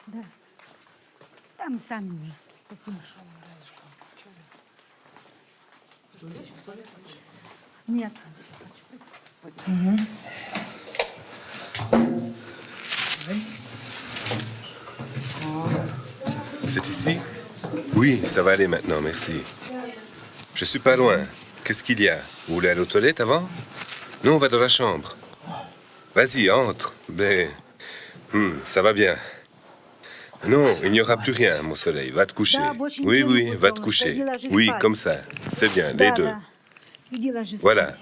Да. Там сами уже. Спасибо. Нет. C'est ici? Oui, ça va aller maintenant, merci. Je suis pas loin. Qu'est-ce qu'il y a? Vous voulez aller aux toilettes avant? Non, on va dans la chambre. Vas-y, entre. Mais... ça va bien. Non, il n'y aura plus rien, mon soleil. Va te coucher. Oui, oui, va te coucher. Oui, comme ça. C'est bien, les deux. Voilà.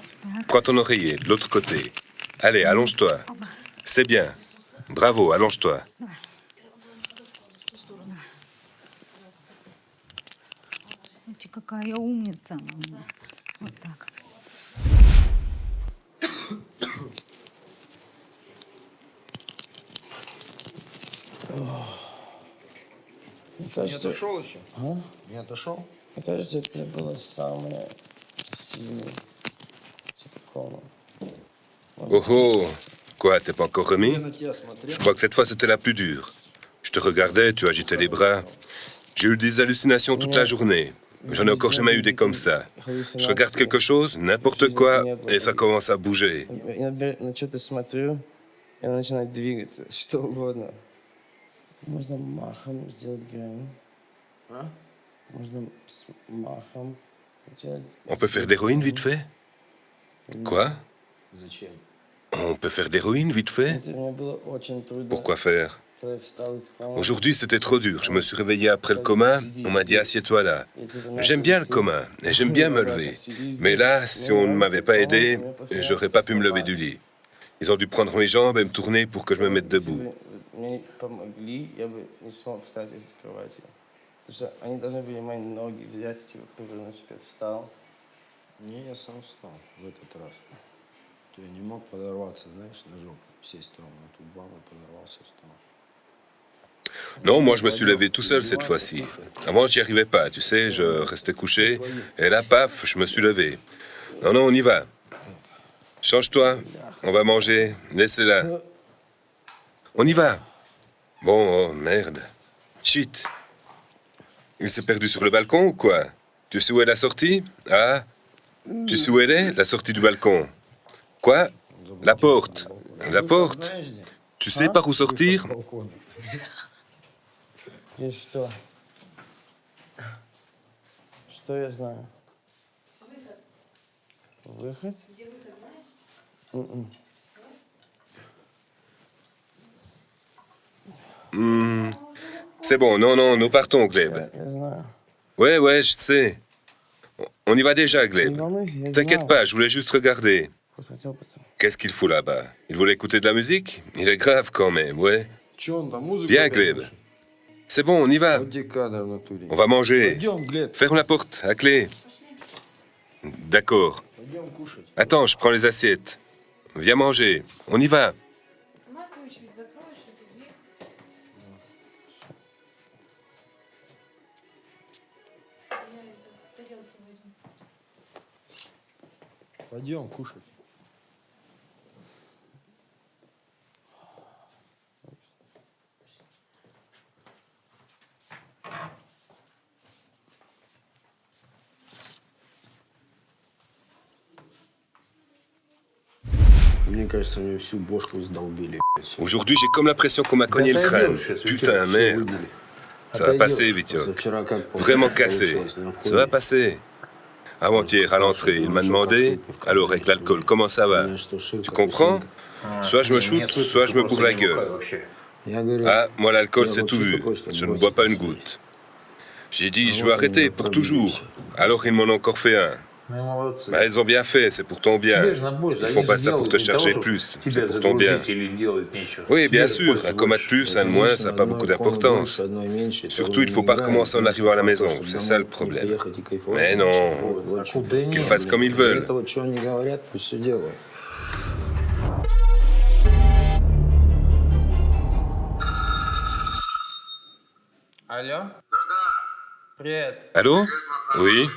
Prends ton oreiller, de l'autre côté. Allez, allonge-toi. C'est bien. Bravo, allonge-toi. Смотрите, какая умница она у меня. Вот так. Мне Не кажется, отошел еще? Не отошел? мне кажется, это было самое сильное телефон. Oh oh. Quoi, t'es pas encore remis? Я на тебя смотрел. Je crois que cette fois, c'était la plus dure. Je te regardais, tu agitais les bras. J'ai eu des hallucinations toute la journée. J'en ai encore jamais eu des comme ça. Je regarde quelque chose, n'importe quoi, et ça commence à bouger. Я на что-то смотрю, и она начинает двигаться, что угодно. Можно махом сделать грань. А? Можно с махом сделать... On peut faire d'héroïne vite fait? Quoi? Зачем? On peut faire d'héroïne vite fait? Знаете, мне было очень трудно, Pourquoi faire? когда я встал из кома. Aujourd'hui, c'était trop dur. Je me suis réveillé après le coma. On m'a dit assieds-toi là. J'aime bien le coma et j'aime bien me lever. Mais là, si on ne m'avait pas aidé, j'aurais pas pu me lever du lit. Ils ont dû prendre mes jambes et me tourner pour que je me mette debout. Мне не помогли, я бы не смог встать из кровати. Потому что они должны были мои ноги взять, типа, повернуть, чтобы я встал. Не, я сам встал в этот раз. То я не мог подорваться, знаешь, ножом сесть ровно. Тут бам, и подорвался, встал. Non, moi je me suis levé tout seul cette fois-ci. Avant, j'y arrivais pas, tu sais, je restais couché. Et là, paf, je me suis levé. Non, non, on y va. Change-toi, on va manger. Laisse-les là. On y va. Bon, oh merde. Shit. Il s'est perdu sur le balcon ou quoi? Tu sais où est la sortie? Ah? Tu sais où elle est, la sortie du balcon? Quoi? La porte. La porte? Знаешь где? Tu sais par où sortir? Балкон. И что? Что я знаю? Выход? C'est bon, non, non, nous partons, Gleb. Я знаю. Ouais, ouais, je sais. On y va déjà, Не Gleb. волнуйся, я T'inquiète знал. pas, je voulais juste regarder. Просто хотел посмотреть. Qu'est-ce qu'il fout là-bas? Il voulait écouter de la musique? Il est grave quand même, ouais. Че он там, музыку Viens, опять Gleb. слушает? C'est bon, on y va. Вот где кадр в натуре. On va manger. Пойдем, Глеб, Ferme la porte, à clé. D'accord. пойдем кушать. Attends, je prends les assiettes. Viens manger. On y va. Макович, ведь закроешь эту дверь. Я это, тарелки возьму. Пойдем кушать. Мне кажется, мне всю бошку сдолбили. блядь. Aujourd'hui, j'ai comme l'impression qu'on m'a cogné le crâne. Putain, merde. Ça va passer, Vitio. Вчера как Vraiment cassé. Ça va passer. Avant-hier, à l'entrée, il m'a demandé « Alors, avec l'alcool, comment ça va ?» Tu comprends? Soit je me shoot, soit je me bourre la gueule. Я говорю, Ah, moi, l'alcool, c'est tout vu. Je ne bois pas une goutte. J'ai dit « Je veux arrêter pour toujours. » Alors, ils m'en ont encore fait un. Ну, молодцы. Bah, ils ont bien fait, c'est pour ton bien. Тебе же на больше. Ils font pas ça pour te charger plus, c'est pour ton bien. Oui, bien sûr, un coma de plus, un de moins, ça n'a pas beaucoup d'importance. Surtout, il ne faut pas recommencer en arrivant à la maison, c'est ça le problème. Mais non, qu'ils fassent comme ils veulent. Это вот что они говорят, пусть все делают. Алло? Привет. Allô? Oui?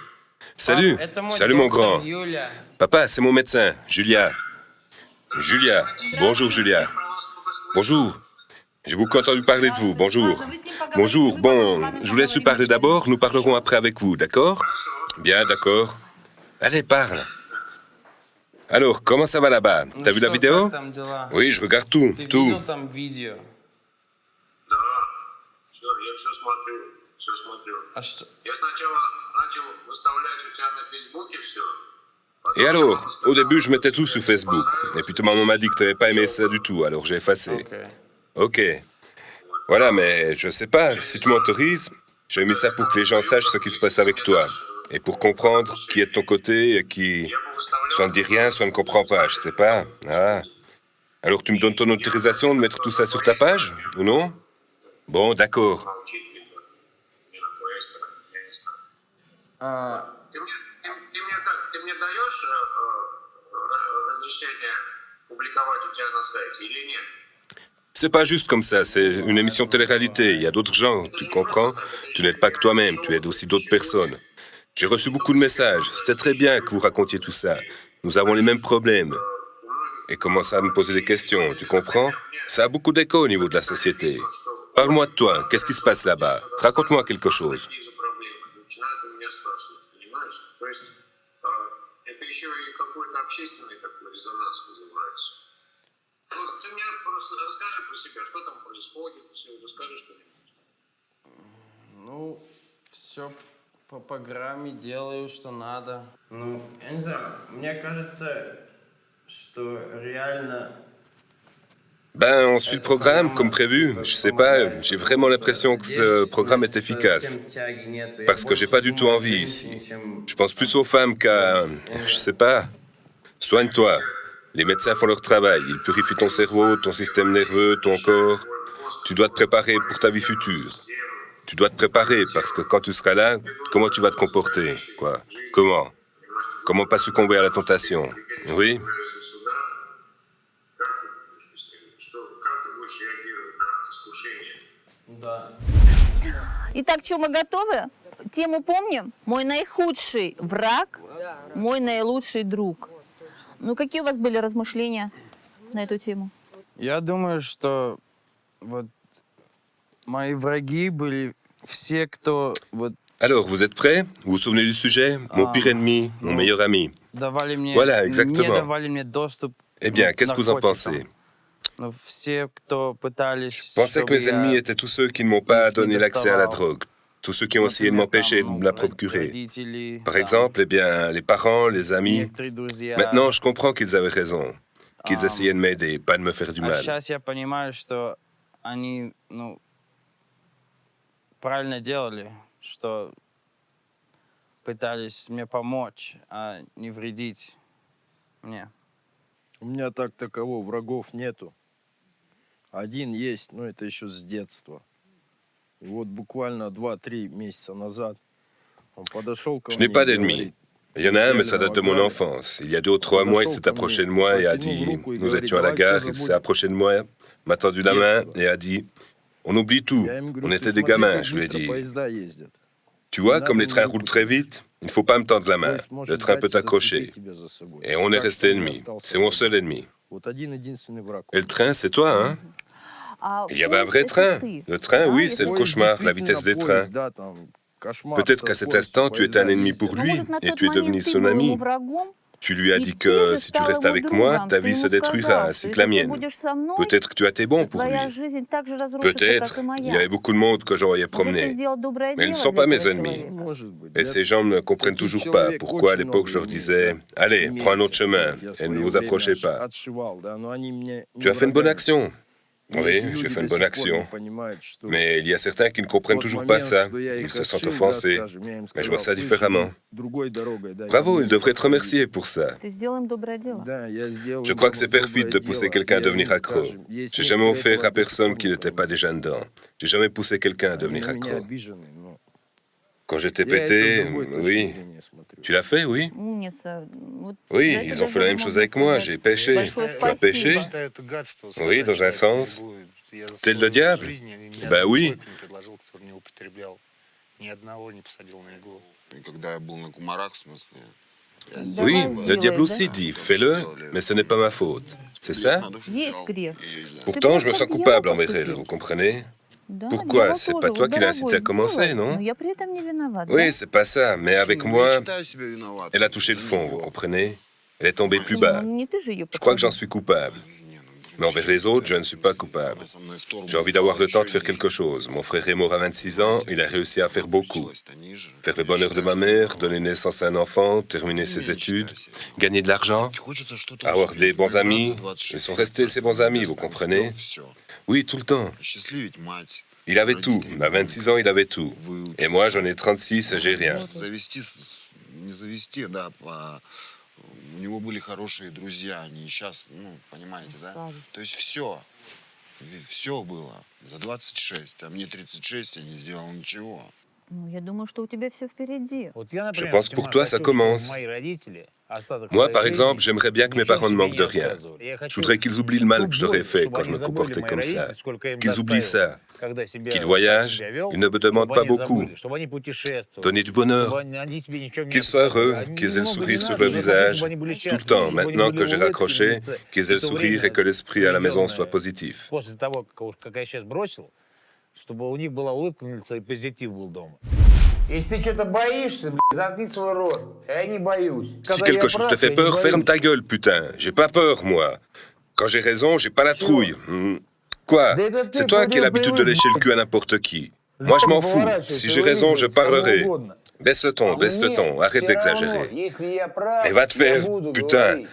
Salut, Пап, это мой salut mon доктор grand. Юля. Papa, c'est mon médecin, Julia. Julia, bonjour Julia. Bonjour. J'ai beaucoup entendu parler de vous. Bonjour. Bonjour. Bon, je vous laisse lui parler d'abord. Nous parlerons après avec vous, d'accord? Bien, d'accord. Allez, parle. Alors, comment ça va là-bas? Ну T'as vu la что, vidéo? как там дела? Oui, je regarde tout, Ты tout. видел там видео? Да, все, я все смотрю. А что? Я сначала начал выставлять у тебя на Фейсбуке все. Et alors, au début, je mettais tout sur Facebook. Et puis ta maman m'a dit que tu n'avais pas aimé ça du tout, alors j'ai effacé. Окей. Ok. Voilà, mais je sais pas, si tu m'autorises, j'ai mis ça pour que les gens sachent ce qui se passe avec toi. Et pour comprendre qui est de ton côté et qui soit ne dit rien, soit ne comprend pas, je sais pas. Ah. Alors tu me donnes ton autorisation de mettre tout ça sur ta page, ou non? Bon, d'accord. Молчит, либо не на твоей стороне, я не знаю. А, Ты мне даешь разрешение публиковать у тебя на сайте или нет? C'est pas juste comme ça, c'est une émission de télé-réalité. Il y a d'autres gens, tu comprends? Tu n'aides pas que toi-même, tu aides aussi d'autres personnes. J'ai reçu beaucoup de messages. C'est très bien que vous racontiez tout ça. Nous avons les mêmes problèmes. Et commence à me poser des questions, tu comprends? Ça a beaucoup d'écho au niveau de la société. Parle-moi de toi, qu'est-ce qui se passe là-bas? Raconte-moi quelque chose. Такие же проблемы. Начинают у меня спрашивать, понимаешь? То есть это еще и какой-то общественный такой резонанс вызывается. Ну, ты мне просто расскажи про себя, что там происходит, расскажи что-нибудь. ну, все по программе делаю, что надо. Ну, я не знаю, мне кажется, что реально... Ben, on suit le programme comme prévu. Je sais pas, j'ai vraiment l'impression que ce programme est efficace. Parce que j'ai pas du tout envie ici. Je pense plus aux femmes qu'à... Je sais pas. Soigne-toi. Les médecins font leur travail. Ils purifient ton cerveau, ton système nerveux, ton corps. Tu dois te préparer pour ta vie future. Tu dois te préparer parce que quand tu seras là, comment tu vas te comporter? Quoi? Comment? Comment pas succomber à la tentation? Oui? Как ты будешь реагировать на искушение? Да. Итак, что, мы готовы? Тему помним? Мой наихудший враг, мой наилучший друг. Ну, какие у вас были размышления на эту тему? Я думаю, что вот мои враги были все, кто вот Alors, vous êtes prêts? Vous vous souvenez du sujet? Mon pire ennemi, mon meilleur ami. давали мне, Voilà, не exactement. давали мне доступ Eh bien, к qu'est-ce que vous en наркотикам. pensez? Ну, все, кто pытались... Je pensais que mes ennemis étaient tous ceux qui ne m'ont pas donné l'accès à la drogue. Tous ceux qui ont essayé de m'empêcher de me la procurer. Par exemple, eh bien, les parents, les amis. Maintenant, je comprends qu'ils avaient raison. Qu'ils essayaient de m'aider, pas de me faire du А mal. сейчас я понимаю, что они, ну, правильно делали, что пытались мне помочь, а не вредить мне. У меня так таково врагов нету. Один есть, но это еще с детства. И вот буквально 2-3 месяца назад он подошел ко Je мне n'ai pas и d'ennemis. говорит, Il y en a un, mais ça date de mon enfance. Il y a 2 ou 3 mois, il s'est approché de moi et a dit... Nous étions à la gare, il s'est approché de moi, m'a tendu la main et a dit... On oublie tout. я им говорю, On «Ты était des смотри, gamins, как je lui ai быстро dit. поезда ездят. Tu vois, comme les trains roulent très vite, il ne faut pas me tendre la main. Поезд может Le train взять peut и зацепить t'accrocher. тебя за собой». Et on est Так resté что я ennemis. остался C'est mon один. seul ennemi. Вот один единственный враг. Et le train, c'est toi, hein? А Il y avait un vrai поезд — train. это ты, Le train, да, oui, если- c'est le Поезд cauchemar, la vitesse des действительно trains. поезд, да, там, кошмар, Peut-être со qu'à cet скоростью instant, tu étais un поезда ennemi ездят. pour Ну, lui может, на et тот tu es devenu момент ты son был ему ami. врагом, Tu lui as и dit ты que же si tu стал restes его avec moi, другом. ta Ты vie ему se détruira, сказал, ainsi что que la если ты mienne. будешь со мной, Peut-être que tu as tes bons то pour твоя lui. жизнь так же разрушится, как Peut-être, и il y моя. avait beaucoup de monde que j'aurais Может, ты promené. сделал доброе Mais ils ne дело sont для pas mes этого ennemis. человека. Может быть. Et ces gens ne comprennent toujours pas pourquoi à l'époque je leur disais « Allez, prends un autre chemin et ne vous approchez pas ». Tu as fait une bonne action. Oui, j'ai fait une bonne action. Mais il y a certains qui ne comprennent toujours pas ça. Ils se sentent offensés. Mais je vois ça différemment. Bravo, ils devraient te remercier pour ça. Ты сделал им доброе дело. Je crois que c'est perfide de pousser quelqu'un à devenir accro. J'ai jamais offert à personne qui n'était pas déjà dedans. J'ai jamais poussé quelqu'un à devenir accro. Quand j'étais pété, oui. Tu l'as fait, oui? Умница. Вот Oui, за это ils ont даже fait la même можно chose avec moi. сказать J'ai péché. большое Tu as péché? спасибо. Это гадство. Oui, dans un sens. T'es le diable? Ben Ben oui. предложил, который не употреблял. Ни одного не посадил на иглу. И когда я был на Кумарах, в смысле, Oui, Давай le diable сделай, aussi dit, fais-le, mais ce n'est pas ma faute. C'est ça? да? Есть грех. Pourtant, je me как sens дьявол coupable envers elle, поступил. vous comprenez? Да, Pourquoi? дьявол C'est тоже, pas вот, toi qui l'as incité à дорогой, commencer, сделай, non? но я при этом не виноват, да? Oui, c'est pas ça, mais avec Я moi, считаю себя виноватым. elle a touché le fond, vous comprenez? Elle est tombée plus Не, bas. ну не ты же ее Je crois que j'en подсадил. suis coupable. Mais envers les autres, je ne suis pas coupable. Она со мной в торгу J'ai envie d'avoir le temps de ещё faire ниже. quelque chose. Mon frère est mort à 26 ans, il a réussi à faire beaucoup. Опустилась-то ниже. Faire le Я bonheur de считаю ma себя mère, виноватым. donner naissance à un enfant, terminer ses études, gagner de l'argent, Хочется что-то avoir успеть. des bons amis. 20-26 Ils sont лет, restés ses bons amis, vous comprenez? Всё. Oui, tout le temps. Счастливить мать. Il avait tout. À 26 ans, il avait tout. Выучить. Et moi, j'en ai 36 et j'ai rien. Завести, не завести, да, у него были хорошие друзья, они сейчас, ну, понимаете, да? То есть все было за 26, а мне 36, я не сделал ничего. Ну, я думаю, что у тебя все впереди. Je pense que pour toi, ça commence. Moi, par exemple, j'aimerais bien que mes parents ne manquent de rien. Je voudrais qu'ils oublient le mal que je leur ai fait quand je me comportais comme ça. Qu'ils oublient ça. Qu'ils voyagent, ils ne me demandent pas beaucoup. Donner du bonheur. Qu'ils soient heureux, qu'ils aient le sourire sur le visage. Tout le temps, maintenant que j'ai raccroché, qu'ils aient le sourire et que l'esprit à la maison soit positif. После того, как я сейчас бросил, чтобы у них была улыбка на лице и позитив был дома. Если ты что-то боишься, заткни свой рот. Я не боюсь. Si quelque chose te fait peur, ferme ta gueule, putain. J'ai pas peur, moi. Quand j'ai raison, j'ai pas la trouille. Quoi? C'est toi qui as l'habitude de lécher le cul à n'importe qui. Moi, je m'en fous. Si j'ai raison, je parlerai. Baisse le ton, arrête d'exagérer. Et va te faire, putain.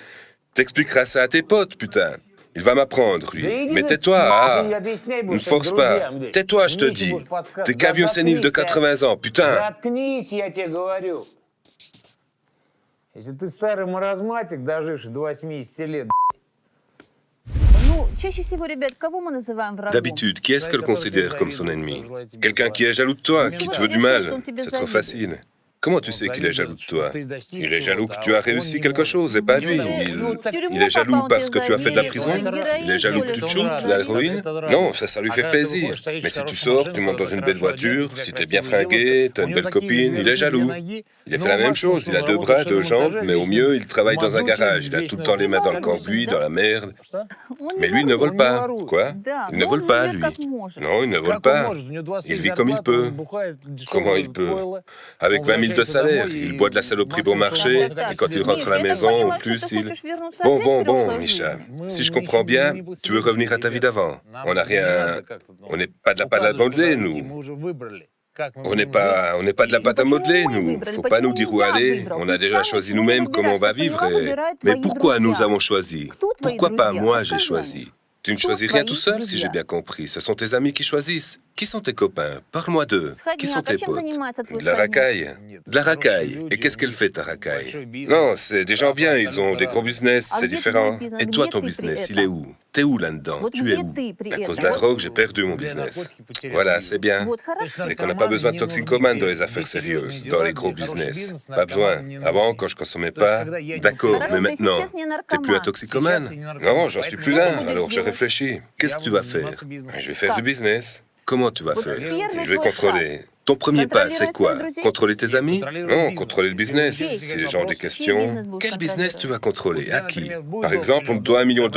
T'expliqueras ça à tes potes, putain. Il va m'apprendre, lui. Mais tais-toi, ne force pas. Tais-toi, je te dis. T'es qu'un vieux sénile de 80 ans, putain. Заткнись, я тебе говорю. Если ты старый маразматик, доживший до 80 лет, Ну, чаще всего, ребят, кого мы называем врагом? D'habitude, qui est-ce qu'elle considère comme son ennemi? Quelqu'un qui est jaloux de toi, qui te veut du mal. C'est trop facile. Comment tu sais qu'il est jaloux de toi? Il est jaloux que tu as réussi quelque chose et pas lui. Il est jaloux parce que tu as fait de la prison? Il est jaloux que tu te shootes de l'héroïne? Non, ça lui fait plaisir. Mais si tu sors, tu montes dans une belle voiture, si t'es bien fringué, t'as une belle copine, il est jaloux. Il a fait la même chose, il a 2 bras, 2 jambes, mais au mieux, il travaille dans un garage. Il a tout le temps les mains dans le cambouis, dans la merde. Mais lui, il ne vole pas. Quoi? Il ne vole pas, lui. Non, il ne vole pas. Il vit comme il peut. Comment il peut? Avec 20 000 de salaire, il boit de la saloperie bon marché, et quand il rentre à la maison, en plus, il... Bon, Misha, si je comprends bien, tu veux revenir à ta vie d'avant. On n'a rien... On n'est pas de la pâte à modeler, nous. On n'est pas de la pâte à modeler, nous. Faut pas nous dire où aller. On a déjà choisi nous-mêmes comment on va vivre. Mais pourquoi nous avons choisi? Pourquoi pas moi j'ai choisi? Tu ne choisis rien tout seul, si j'ai bien compris. Ce sont tes amis qui choisissent. Qui sont tes copains? Parle-moi d'eux. Qui sont tes potes? De la racaille. De la racaille. Et qu'est-ce qu'elle fait, ta racaille? Non, c'est des gens bien, ils ont des gros business, c'est différent. Et toi, ton business, il est où? T'es où là-dedans? Tu es où? À cause de la drogue, j'ai perdu mon business. Voilà, c'est bien. C'est qu'on n'a pas besoin de toxicomanes dans les affaires sérieuses, dans les gros business. Pas besoin. Avant, quand je consommais pas, d'accord, mais maintenant, t'es plus un toxicomane? Non, j'en suis plus là, alors je réfléchis. Qu'est-ce que tu vas faire? Je vais faire du business. Comment tu vas faire? Je vais contrôler. Ton premier pas, c'est quoi? Contrôler tes amis? Non, contrôler le business. Si les gens ont des questions, quel business tu vas contrôler? À qui? Par exemple, on te doit $1 million.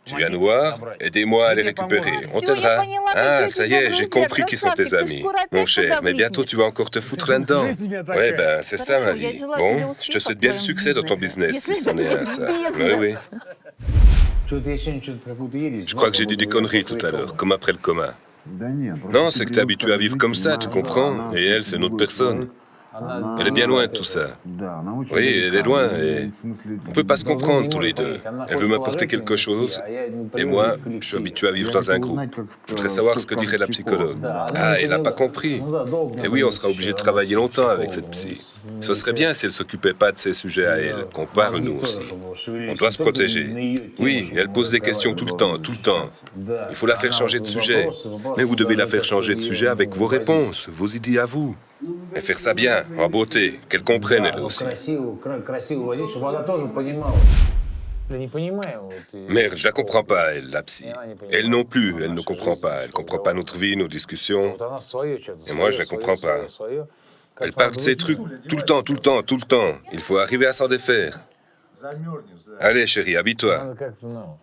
Tu viens nous voir, aidez-moi à les récupérer. On t'aidera. Ah, ça y est, j'ai compris qui sont tes amis. Mon cher, mais bientôt tu vas encore te foutre là-dedans. Ouais, ben, c'est ça ma vie. Bon, je te souhaite bien du succès dans ton business, si c'en est un, ça. Oui. Je crois que j'ai dit des conneries tout à l'heure, comme après le coma. Non, c'est que t'es habitué à vivre comme ça, tu comprends? Et elle, c'est une autre personne. Elle est bien loin de tout ça. Oui, elle est loin et on peut pas se comprendre tous les deux. Elle veut m'apporter quelque chose et moi, je suis habitué à vivre dans un groupe. Je voudrais savoir ce que dirait la psychologue. Ah, elle n'a pas compris. Et oui, on sera obligé de travailler longtemps avec cette psy. Ce serait bien si elle s'occupait pas de ces sujets à elle, qu'on parle nous aussi. On doit se protéger. Oui, elle pose des questions tout le temps. Il faut la faire changer de sujet. Mais vous devez la faire changer de sujet avec vos réponses, vos idées à vous. Et faire ça bien, en beauté, qu'elle comprenne elle aussi. Merde, je la comprends pas, elle, la psy. Elle non plus, elle ne comprend pas. Elle comprend pas notre vie, nos discussions. Et moi, je la comprends pas. Elle parle de ces trucs tout le temps, tout le temps, tout le temps. Il faut arriver à s'en défaire. Allez, chérie, habille-toi. Надо как-то, ну,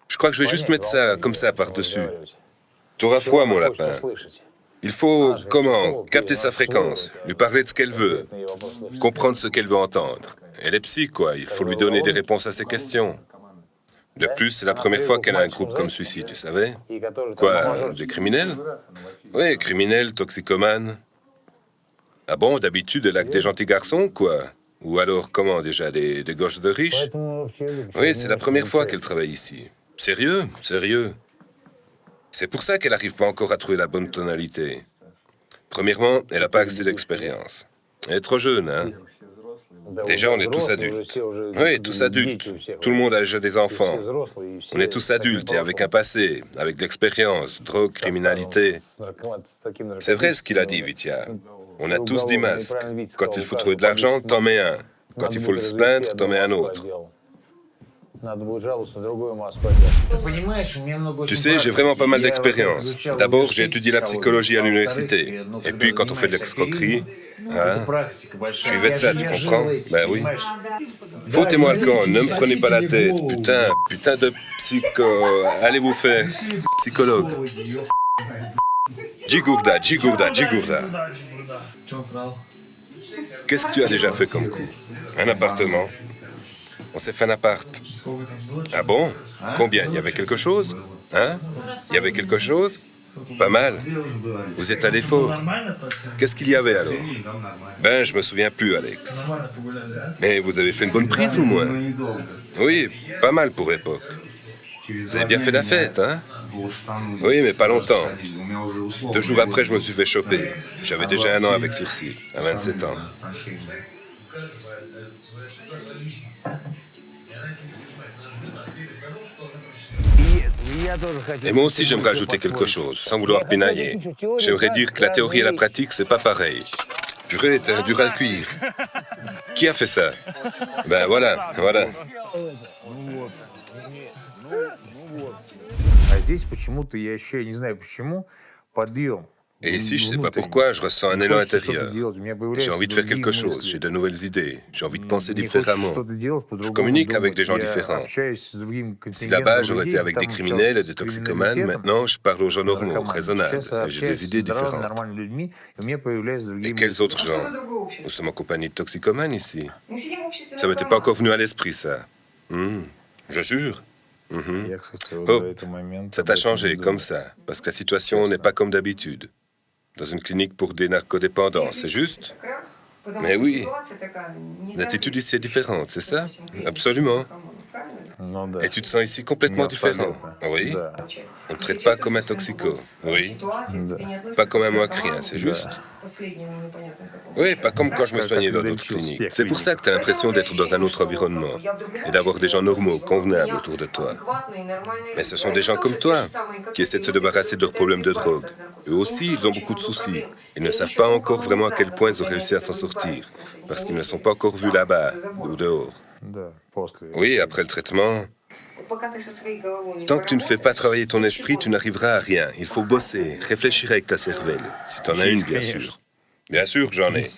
Je crois que je vais juste mettre ça comme ça par-dessus. разговаривать. T'auras Чего froid, она mon хочет lapin. услышать? Il faut, comment, capter sa fréquence, lui parler de ce qu'elle veut, Конкретные вопросы слышать. comprendre ce qu'elle veut entendre. Elle est psy, quoi. Il faut lui donner des réponses à ses questions. De plus, c'est la première fois qu'elle a un groupe comme celui-ci, tu savais? И который там Quoi, помажет. des criminels? Oui, criminels, toxicomanes. Ah bon, d'habitude, elle a que des gentils garçons, quoi? Ou alors, comment déjà, des gosses de riches? Поэтому вообще люди Oui, c'est la немножко première fois замечают. qu'elle travaille ici. Sérieux? Sérieux. C'est pour ça qu'elle n'arrive pas encore à trouver la bonne tonalité. Premièrement, elle n'a pas assez d'expérience. Elle est trop jeune, hein? Да, Déjà, уже on est tous взрослые, adultes. уже все уже Oui, tous дети adultes. у всех Tout le уже. monde a déjà des Все enfants. взрослые, и все On est tous с таким adultes et avec un прошлым. passé, avec de l'expérience, drogue, Со criminalité. старым, с таким C'est vrai ce qu'il a dit, наркотическим, Vitia. On a tous уголовным, 10 masques. неправильно Витя Quand сказал, il faut у trouver de каждого l'argent, по t'en 10 mets un. Quand Надо il faut le будет se развести plaindre, t'en одну mets un маску autre. отдел. Надо будет жаловаться на другую маску отдел. Ты понимаешь, у меня много Tu очень sais, j'ai vraiment pas mal практики. Я, d'expérience. во-первых, изучал D'abord, j'ai университет étudié la психологии, psychologie à а l'université. во-вторых, ну, Et когда puis, quand on fait de занимаешься l'escroquerie, аферистом, hein, это практика большая. je suis médecin, tu Я comprends? жил этим, Ben oui. понимаешь? Foutez-moi le camp, ne me prenez pas la tête. Putain, putain de psycho... Allez vous faire, psychologue. Djigourda, Djigourda, Djigourda. Qu'est-ce que tu as déjà fait comme coup? Un appartement. On s'est fait un appart. Ah bon? Combien? Il y avait quelque chose? Hein? Il y avait quelque chose? Pas mal. Vous êtes allé fort. Qu'est-ce qu'il y avait alors? Ben, je me souviens plus, Alex. Mais vous avez fait une bonne prise au moins? Oui, pas mal pour l'époque. Vous avez bien fait la fête, hein? Oui, mais pas longtemps. 2 jours après, je me suis fait choper. J'avais déjà 1 an avec sursis, à 27 ans. Et moi aussi, j'aimerais ajouter quelque chose, sans vouloir pinailler. J'aimerais dire que la théorie et la pratique, c'est pas pareil. Purée, t'es dur à cuire. Qui a fait ça? Ben voilà, voilà. А здесь почему-то я ощущаю, не знаю почему, подъем. Et ici, je sais pas pourquoi, je ressens un élan intérieur. J'ai envie de faire quelque chose, j'ai de nouvelles idées, j'ai envie de penser différemment. Je communique avec des gens différents. Si là-bas, j'aurais été avec des criminels et des toxicomanes, maintenant, je parle aux gens normaux, raisonnables, et j'ai des idées différentes. Et quels autres gens? Nous sommes en compagnie de toxicomanes ici. Ça m'était pas encore venu à l'esprit, ça. Je jure. Oh, ça t'a changé comme ça, parce que la situation n'est pas comme d'habitude. Dans une clinique pour des narcodépendants, c'est juste? Mais oui, l'attitude ici est différente, c'est ça? Absolument. Et tu te sens ici complètement différent. Oui. On ne te traite pas comme un toxico. Oui. Pas comme un moins que rien, c'est juste? Oui, pas comme quand je me soignais dans d'autres cliniques. C'est pour ça que tu as l'impression d'être dans un autre environnement et d'avoir des gens normaux, convenables autour de toi. Mais ce sont des gens comme toi qui essaient de se débarrasser de leurs problèmes de drogue. Eux aussi, ils ont beaucoup de soucis. Ils ne savent pas encore vraiment à quel point ils ont réussi à s'en sortir, parce qu'ils ne sont pas encore vus là-bas ou dehors. Oui, après le traitement, tant que tu ne fais pas travailler ton esprit, tu n'arriveras à rien. Il faut bosser, réfléchir avec ta cervelle, si tu en as une, bien sûr. Bien sûr, j'en ai.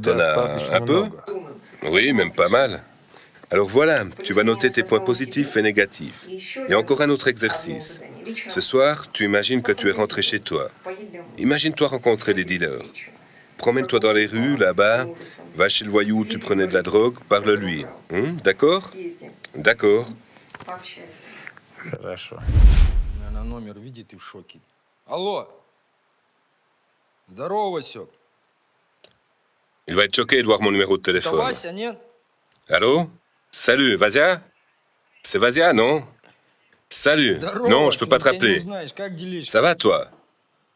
T'en as un peu? Oui, même pas mal. Alors voilà, tu vas noter tes points positifs et négatifs. Et encore un autre exercice. Ce soir, tu imagines que tu es rentré chez toi. Imagine-toi rencontrer des dealers. Promène-toi dans les rues, là-bas, va chez le voyou où tu prenais de la drogue, parle-lui. D'accord? D'accord. Хорошо. Наверное, номер видит и в шоке. Алло. Здорово, Васек. Il va être choqué de voir mon numéro de Это téléphone. Вася, нет? Allô? Salut, Vasia? C'est Vasia, non? Salut. Здорово, Non, je peux pas te ты меня не rappeler. узнаешь, как делишься? Ça va, toi?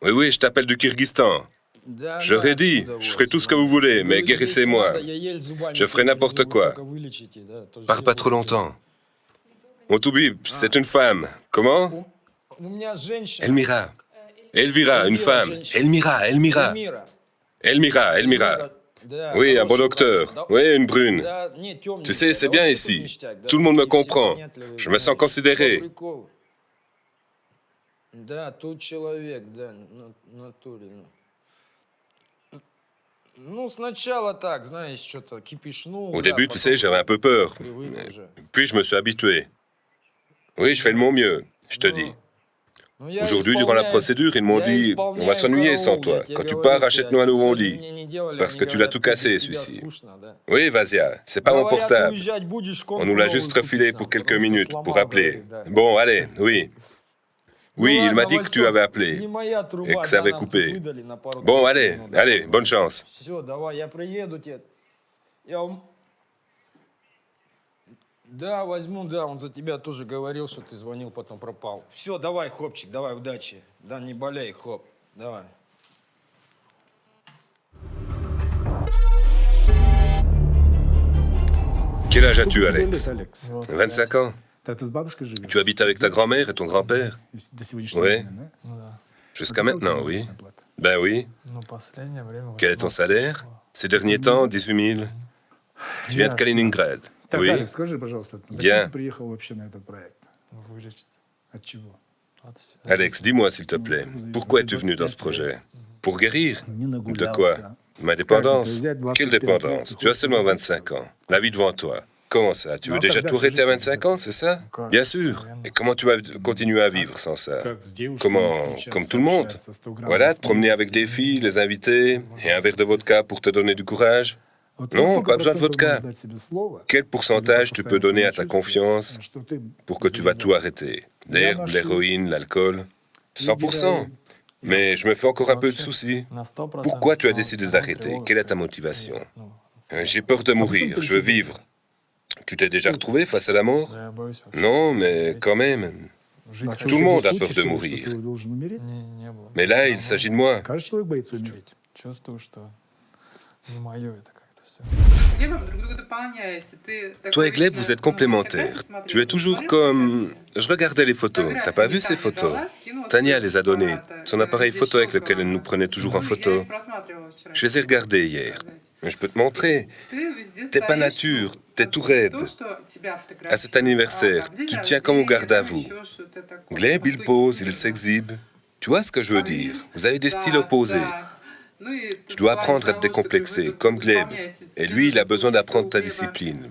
Oui, oui, je t'appelle du Kyrgyzstan. Да, J'aurais да, dit, откуда je вот? ferai tout ce que vous voulez, mais Говорю, guérissez-moi. надо, я еле зубами Je ferai n'importe перегрызу, quoi. только вылечите, да, то есть Parle pas trop longtemps. Mon toubib, c'est une femme. Comment? У меня женщина. Elmira. Elvira, une femme. Elmira, Elmira. Эльмира. Elmira, Elmira. Да, Oui, un bon хорошая, docteur. да. Oui, une brune. Да, не, темненькая. Tu sais, c'est bien Да, вот ici. такой ништяк, да. Tout le monde me Все comprend. понятливые, Je me sens да. considéré. По приколу. Да, тут человек, да, на натуре. Ну. Ну, сначала так, знаешь, что-то кипишнул. Au début, tu sais, j'avais un peu peur. Привык уже. Puis je me suis habitué. Oui, je fais de mon mieux, je te dis. Ну, я Aujourd'hui, durant la исполняю- procédure, ils m'ont я dit исполняю on va s'ennuyer sans караул, я toi. тебе Quand tu говорю, pars, achète-nous un блядь, nouveau сегодня lit. мне не делали, Parce они que tu l'as говорят, tout «Ты cassé, без тебя celui-ci». скучно, да. Oui, Vasia, c'est pas mon Говорят, portable. уезжать будешь, On nous l'a комнату juste новую refilé купить pour надо, quelques потому что minutes, сломал, pour appeler. говорит, да. Bon, allez, oui. Ну Oui, il ладно, m'a dit que tu Васёк, avais appelé не моя труба, et que ça да, avait нам coupé. тут выдали на пару Bon, тысяч, allez, ну, да. allez, bonne chance. Все, давай, я приеду тебе. Да, возьму, да, он за тебя тоже говорил, что ты звонил, потом пропал. Все, давай, хопчик, давай, удачи. Да, не болей, хоп, давай. Quel âge as-tu, Alex 25 ans. Ты с бабушкой живешь? Tu habites avec ta grand-mère et ton grand-père До сегодняшнего Ouais. дня, да? Ну да. Jusqu'à maintenant, oui. Ben oui. Ну, последнее время... Quel est ton 18 salaire Ces derniers temps, 18 000. Tu viens de Kaliningrad Так, Oui. Алекс, скажи, пожалуйста, Bien. зачем ты приехал вообще на этот проект? Вылечиться. От чего? Alex, dis-moi s'il te plaît, pourquoi es-tu venu dans ce projet Pour guérir De quoi Ma dépendance Quelle dépendance Tu as seulement 25 ans. La vie devant toi. Comment ça Tu veux déjà tout arrêter à 25 ans, c'est ça Bien sûr. Et comment tu vas continuer à vivre sans ça Comment Comme tout le monde. Voilà, te promener avec des filles, les inviter, et un verre de vodka pour te donner du courage. Non, pas besoin de vodka. Quel pourcentage tu peux donner à ta confiance pour que tu vas tout arrêter L'herbe, l'héroïne, l'alcool 100%. Mais je me fais encore un peu de soucis. На 100% Pourquoi tu as он décidé всё d'arrêter трогает, Quelle est ta как motivation есть, ну, J'ai peur de mourir, je veux vivre. Tu t'es déjà retrouvé face à la mort да, я боюсь вообще. Non, mais quand même. Жить хочу. Tout le monde a peur de mourir. Не было. Mais là, il s'agit de moi. Каждый человек боится умереть. Чувствую, что не мое это как-то все. Toi et Gleb, vous êtes complémentaires. Tu es toujours comme... Je regardais les photos. T'as pas vu ces photos Tania les a données. Son appareil photo avec lequel elle nous prenait toujours en photo. Je les ai regardées hier. Je peux te montrer. T'es pas nature, t'es tout raide. À cet anniversaire, tu tiens comme au garde à vous. Gleb, il pose, il s'exhibe. Tu vois ce que je veux dire Vous avez des styles opposés. Tu dois apprendre à être décomplexé, comme Gleb. Et lui, il a besoin d'apprendre ta discipline,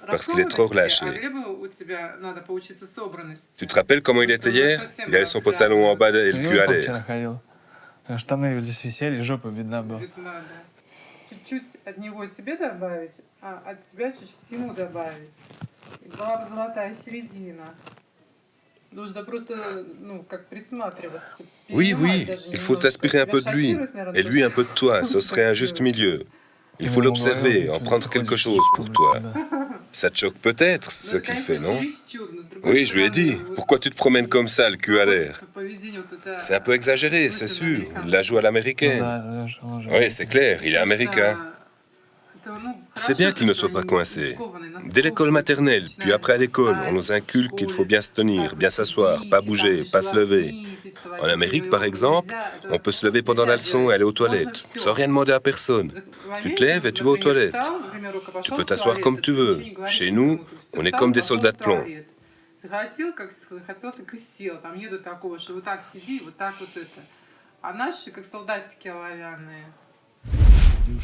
parce qu'il est trop relâché. Tu te rappelles comment il était hier Il avait son pantalon en bas et le cul à l'air. ходил. Штаны вот здесь висели, жопа видна была. Чуть-чуть от него тебе добавить, а от тебя чуть-чуть ему добавить. И была бы золотая середина. Нужно просто, ну, как присматриваться. Oui, перенимать oui, даже il faut немножко. t'aspirer un peu de lui, Тебя шокирует, наверное, et то, lui un что- peu de toi, ce serait un juste milieu. Il faut l'observer, en prendre quelque chose pour toi. Ça te choque peut-être ce Ну, qu'il конечно, fait, non чересчур, но с другой Oui, je lui ai стороны, dit, вот pourquoi tu te promènes comme ça, le cul à l'air поведение вот это- C'est un peu exagéré, c'est sûr, il la joue à l'américaine. Да, он же- Oui, c'est clair, il est américain. Это, ну, C'est хорошо, bien qu'il ne что soit pas они coincé. скованные, насколько Dès l'école maternelle, puis начинают après à l'école, on читать nous inculque qu'il faut в bien se tenir, bien s'asseoir, pas bouger, pas se lever. En Amérique, par exemple, on peut se lever pendant la leçon et aller aux toilettes, sans rien demander à personne. Tu te lèves et tu vas aux toilettes. Tu peux t'asseoir comme tu veux. Chez nous, on est comme des soldats de plomb. Захотел, как хотел, так и сел. Там нету такого, что вот так сиди, вот так вот это. А наши, как солдатики оловянные.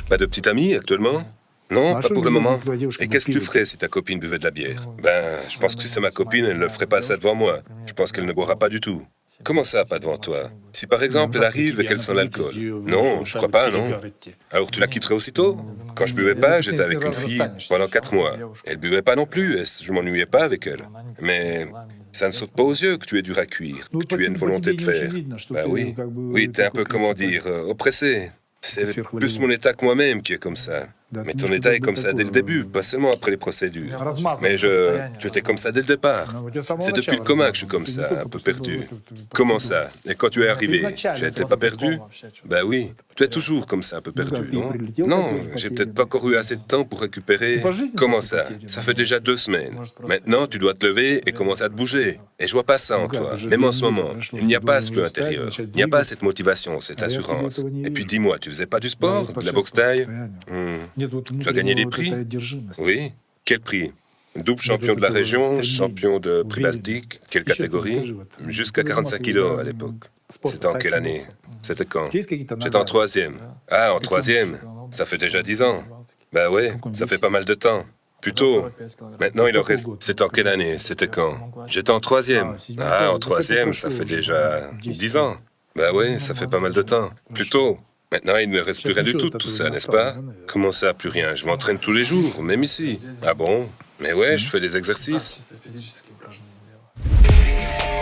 Pas de petite amie actuellement Non, Ah, pas je pour le veux moment. dire, девушка, Et qu'est-ce que tu пили. ferais si ta copine buvait de la bière Ben, je pense que si c'est ma copine, elle ne ferait pas ça devant moi. Je pense qu'elle ne boira pas du tout. Comment ça, pas devant toi Si par exemple elle arrive et qu'elle sent l'alcool Non, je crois pas, non. Alors tu la quitterais aussitôt Quand je buvais pas, j'étais avec une fille pendant 4 mois. Elle buvait pas non plus, et je m'ennuyais pas avec elle. Mais ça ne saute pas aux yeux que tu aies dur à cuire, que tu aies une volonté de faire. Ben oui, oui, t'es un peu, comment dire, oppressé. C'est plus mon état que moi-même qui est comme ça. Mais ton état est comme ça dès le début, pas seulement après les procédures. Mais tu étais comme ça dès le départ. C'est depuis le coma que je suis comme ça, un peu perdu. Comment ça Et quand tu es arrivé, tu n'étais pas perdu Ben oui, tu es toujours comme ça, un peu perdu, non Non, j'ai peut-être pas encore eu assez de temps pour récupérer. Comment ça Ça fait déjà 2 semaines. Maintenant, tu dois te lever et commencer à te bouger. Et je vois pas ça en toi, même en ce moment. Il n'y a pas ce feu intérieur. Il n'y a pas cette motivation, cette assurance. Et puis dis-moi, tu faisais pas du sport, de la boxe taille Tu as gagné des prix Oui. Quel prix Double champion de la région, champion de prix Baltique. Quelle catégorie Jusqu'à 45 kilos à l'époque. C'était en quelle année C'était quand J'étais en 3e. Ah, en 3e Ça fait déjà 10 ans. Bah ouais, ça fait pas mal de temps. Plutôt. Maintenant, il en reste... C'est en quelle année? C'était quand? J'étais en 3e. Ah, en 3e, ça fait déjà 10 ans. Bah ouais, ça fait pas mal de temps. Plutôt. Maintenant, il ne reste plus rien du tout ça, n'est-ce pas? Comment ça, plus rien? Je m'entraîne tous les jours, même ici. Ah bon? Mais ouais, je fais des exercices. Чисто физические упражнения дело.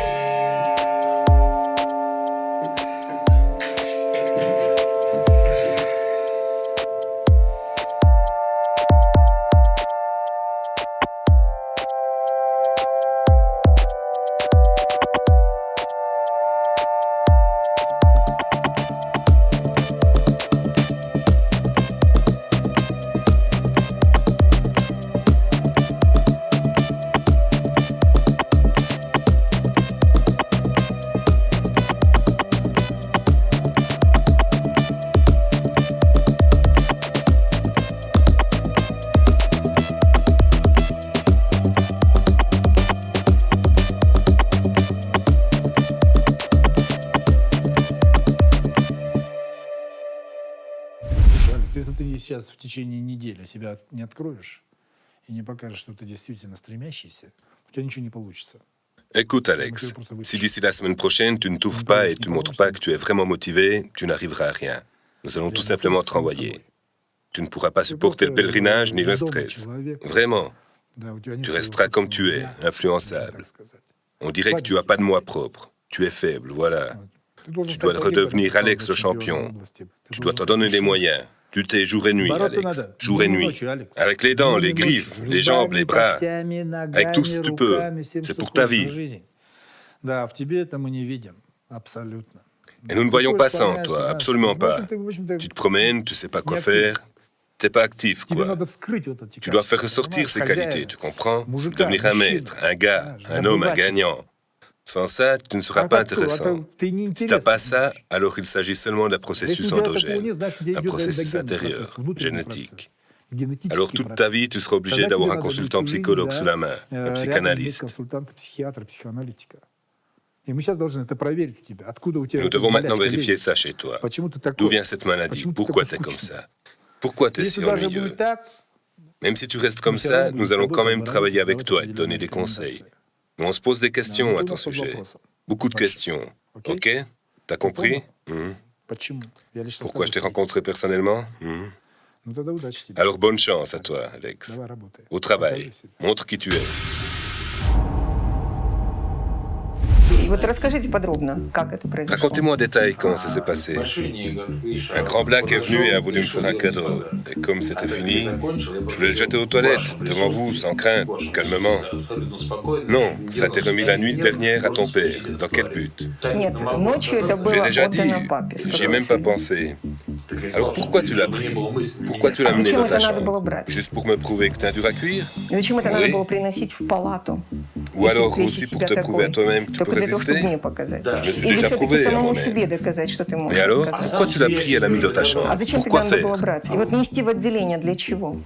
Алекс, если ты сейчас в течение недели себя не откроешь и не покажешь, что ты действительно стремящийся, у тебя nичего не получится. Écoute, Alex, si d'ici la semaine prochaine, tu ne t'ouvres pas et tu ne montres pas que tu es vraiment motivé, tu n'arriveras à rien. Nous allons tout simplement te renvoyer. Tu ne pourras pas supporter le pèlerinage ni le stress. Vraiment. Tu resteras comme tu es, influençable. On dirait que tu n'as pas de moi propre. Tu es faible, voilà. Tu dois redevenir Alex le champion. Tu dois t'en donner les moyens. Lutter jour et nuit, Alex. Jour et nuit. Avec les dents, les griffes, les jambes, les bras. Avec tout si tu peux. C'est pour ta vie. Et nous ne voyons pas ça en toi, absolument pas. Tu te promènes, tu sais pas quoi faire. T'es pas actif, quoi. Tu dois faire ressortir ces qualités, tu comprends? Devenir un maître, un gars, un homme, un gagnant. Sans ça, tu ne seras pas intéressant. Si t'as pas ça, alors il s'agit seulement d'un processus endogène, un processus intérieur, génétique. Alors toute ta vie, tu seras obligé d'avoir un consultant psychologue sous la main, un psychanalyste. Nous devons maintenant vérifier ça chez toi. D'où vient cette maladie? Pourquoi t'es comme ça? Pourquoi t'es si ennuyeux? Même si tu restes comme ça, nous allons quand même travailler avec toi et te donner des conseils. Mais on se pose des questions à ton sujet. Beaucoup de questions. Ok? T'as compris? Pourquoi je t'ai rencontré personnellement? Alors bonne chance à toi, Alex. Au travail. Montre qui tu es. Вот расскажите подробно, как это произошло. Racontez-moi en détail comment ça s'est passé. Un grand black est venu et a voulu me faire un cadeau. Et comme c'était fini, je voulais le jeter aux toilettes, devant vous, sans crainte, calmement. Non, ça t'est remis la nuit dernière à ton père. Dans quel but? Нет, ночью это J'ai было déjà dit, отдано папе. j'y ai même pas pensé. Alors pourquoi tu l'as pris? Pourquoi tu l'as А amené зачем dans ta это надо было chambre? брать? Juste pour me prouver que t'es dur à cuire? И зачем это надо Oui. было приносить в палату? Ou Если alors ты aussi pour себя te prouver à такой? toi-même que tu peux Только для того, чтобы résister? мне показать. Je me suis Или déjà все-таки prouvé à самому moi-même. себе доказать, что ты можешь Et alors, доказать? pourquoi tu l'as pris et l'as mis dans ta chambre? А зачем Pourquoi тогда надо было faire? брать? И вот нести в отделение для чего?